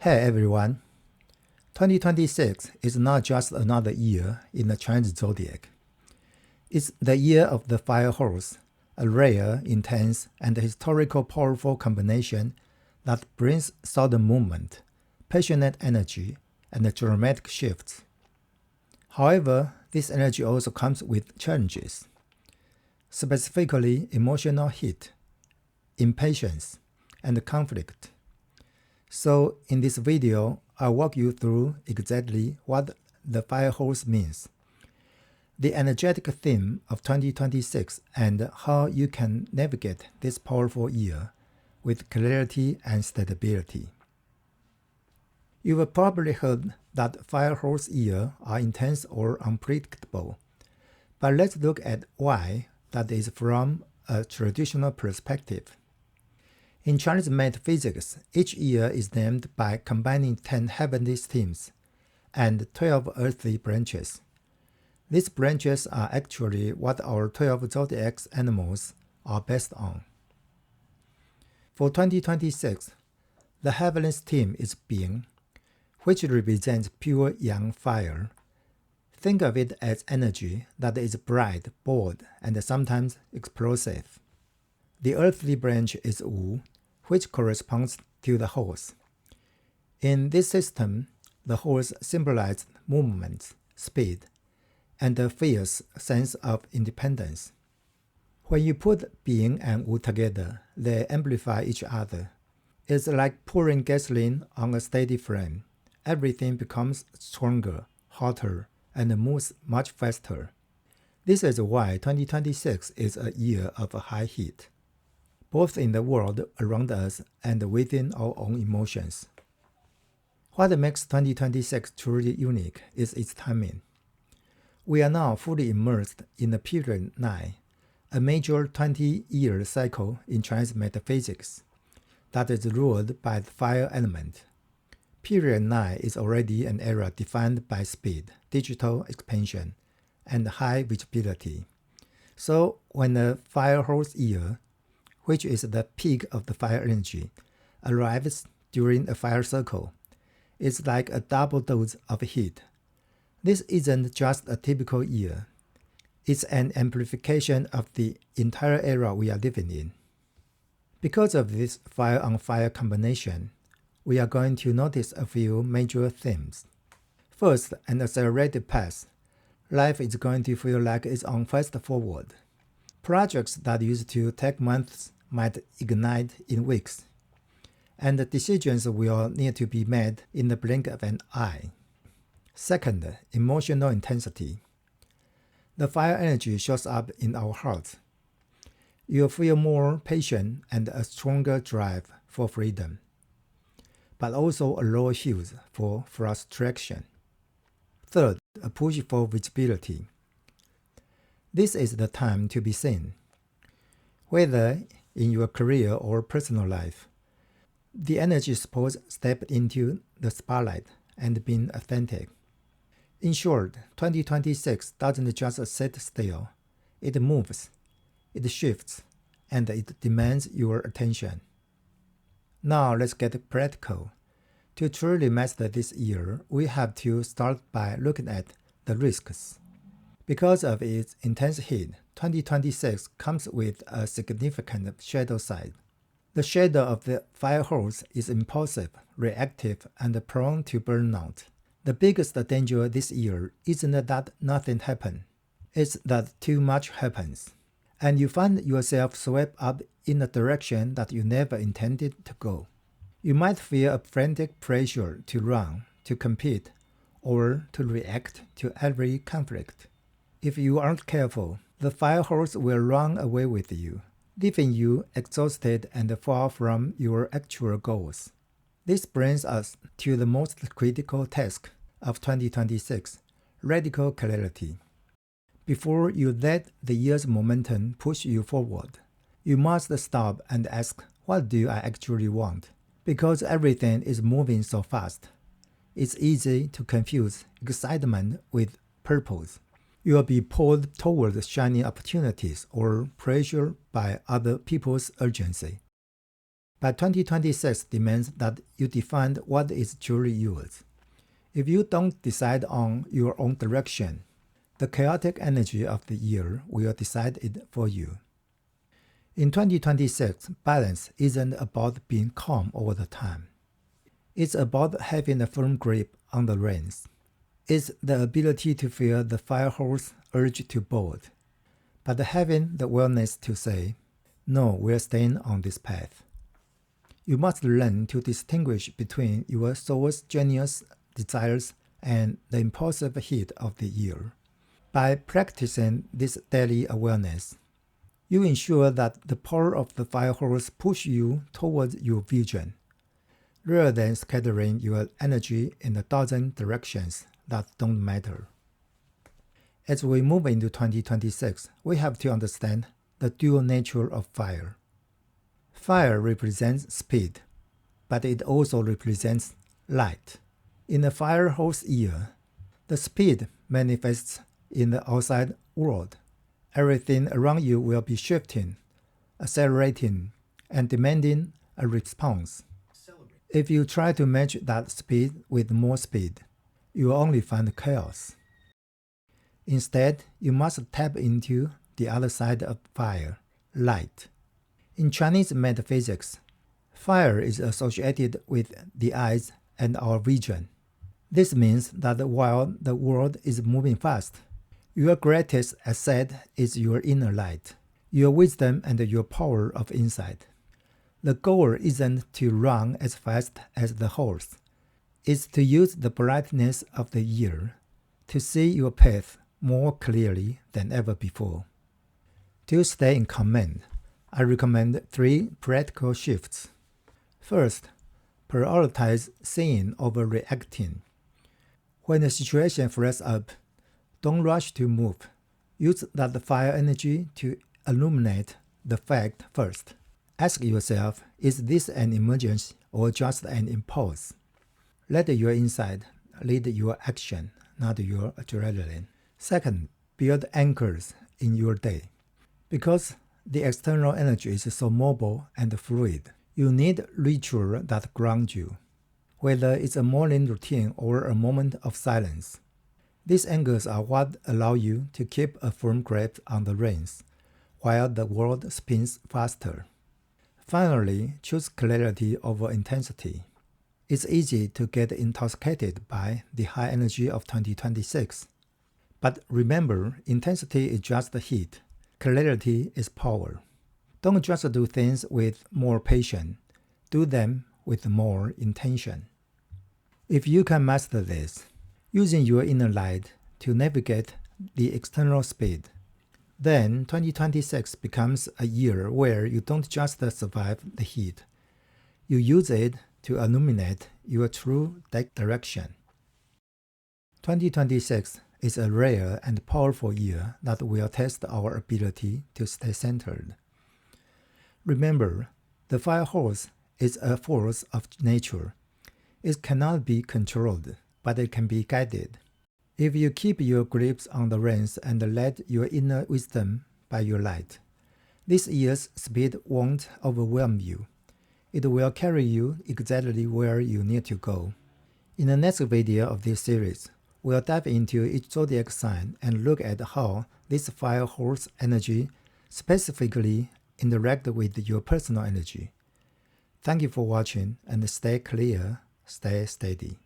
Hey everyone, 2026 is not just another year in the Chinese zodiac. It's the year of the fire horse, a rare, intense, and historical powerful combination that brings sudden movement, passionate energy, and dramatic shifts. However, this energy also comes with challenges, specifically emotional heat, impatience, and conflict. So in this video, I'll walk you through exactly what the fire horse means, the energetic theme of 2026, and how you can navigate this powerful year with clarity and stability. You've probably heard that fire horse years are intense or unpredictable, but let's look at why that is from a traditional perspective. In Chinese metaphysics, each year is named by combining 10 heavenly themes and 12 earthly branches. These branches are actually what our 12 zodiac animals are based on. For 2026, the heavenly theme is Being, which represents pure yang fire. Think of it as energy that is bright, bold, and sometimes explosive. The earthly branch is Wu, which corresponds to the horse. In this system, the horse symbolizes movement, speed, and a fierce sense of independence. When you put Being and Wu together, they amplify each other. It's like pouring gasoline on a steady flame. Everything becomes stronger, hotter, and moves much faster. This is why 2026 is a year of high heat, both in the world around us and within our own emotions. What makes 2026 truly unique is its timing. We are now fully immersed in the period 9, a major 20-year cycle in Chinese metaphysics that is ruled by the fire element. Period 9 is already an era defined by speed, digital expansion, and high visibility. So when the fire horse year, which is the peak of the fire energy, arrives during a fire cycle, it's like a double dose of heat. This isn't just a typical year. It's an amplification of the entire era we are living in. Because of this fire-on-fire combination, we are going to notice a few major themes. First, an accelerated pace. Life is going to feel like it's on fast forward. Projects that used to take months might ignite in weeks, and decisions will need to be made in the blink of an eye. Second, emotional intensity. The fire energy shows up in our hearts. You'll feel more patient and a stronger drive for freedom, but also a lower fuse for frustration. Third, a push for visibility. This is the time to be seen. Whether in your career or personal life, the energy supposed step into the spotlight and being authentic. In short, 2026 doesn't just sit still. It moves, it shifts, and it demands your attention. Now let's get practical. To truly master this year, we have to start by looking at the risks. Because of its intense heat, 2026 comes with a significant shadow side. The shadow of the fire horse is impulsive, reactive, and prone to burnout. The biggest danger this year isn't that nothing happens, it's that too much happens, and you find yourself swept up in a direction that you never intended to go. You might feel a frantic pressure to run, to compete, or to react to every conflict. If you aren't careful, the fire horse will run away with you, leaving you exhausted and far from your actual goals. This brings us to the most critical task of 2026, radical clarity. Before you let the year's momentum push you forward, you must stop and ask, what do I actually want? Because everything is moving so fast, it's easy to confuse excitement with purpose. You will be pulled toward shiny opportunities or pressured by other people's urgency. But 2026 demands that you define what is truly yours. If you don't decide on your own direction, the chaotic energy of the year will decide it for you. In 2026, balance isn't about being calm all the time. It's about having a firm grip on the reins. It's the ability to feel the fire hose urge to bolt, but having the willingness to say, no, we're staying on this path. You must learn to distinguish between your soul's genius desires and the impulsive heat of the year. By practicing this daily awareness, you ensure that the power of the fire hose pushes you towards your vision, rather than scattering your energy in a dozen directions that don't matter. As we move into 2026, we have to understand the dual nature of fire. Fire represents speed, but it also represents light. In the fire hose year, the speed manifests in the outside world. Everything around you will be shifting, accelerating, and demanding a response. If you try to match that speed with more speed, you will only find chaos. Instead, you must tap into the other side of fire, light. In Chinese metaphysics, fire is associated with the eyes and our vision. This means that while the world is moving fast, your greatest asset is your inner light, your wisdom and your power of insight. The goal isn't to run as fast as the horse. It's to use the brightness of the year to see your path more clearly than ever before. To stay in command, I recommend 3 practical shifts. First, prioritize seeing over reacting. When the situation flares up, don't rush to move. Use that fire energy to illuminate the fact first. Ask yourself, is this an emergency or just an impulse? Let your insight lead your action, not your adrenaline. Second, build anchors in your day. Because the external energy is so mobile and fluid, you need ritual that ground you, whether it's a morning routine or a moment of silence. These anchors are what allow you to keep a firm grip on the reins, while the world spins faster. Finally, choose clarity over intensity. It's easy to get intoxicated by the high energy of 2026. But remember, intensity is just the heat. Clarity is power. Don't just do things with more passion. Do them with more intention. If you can master this, using your inner light to navigate the external speed, then 2026 becomes a year where you don't just survive the heat. You use it to illuminate your true direction. 2026 is a rare and powerful year that will test our ability to stay centered. Remember, the fire hose is a force of nature. It cannot be controlled, but it can be guided. If you keep your grips on the reins and let your inner wisdom by your light, this year's speed won't overwhelm you. It will carry you exactly where you need to go. In the next video of this series, we'll dive into each zodiac sign and look at how this fire hose energy specifically interact with your personal energy. Thank you for watching, and stay clear, stay steady.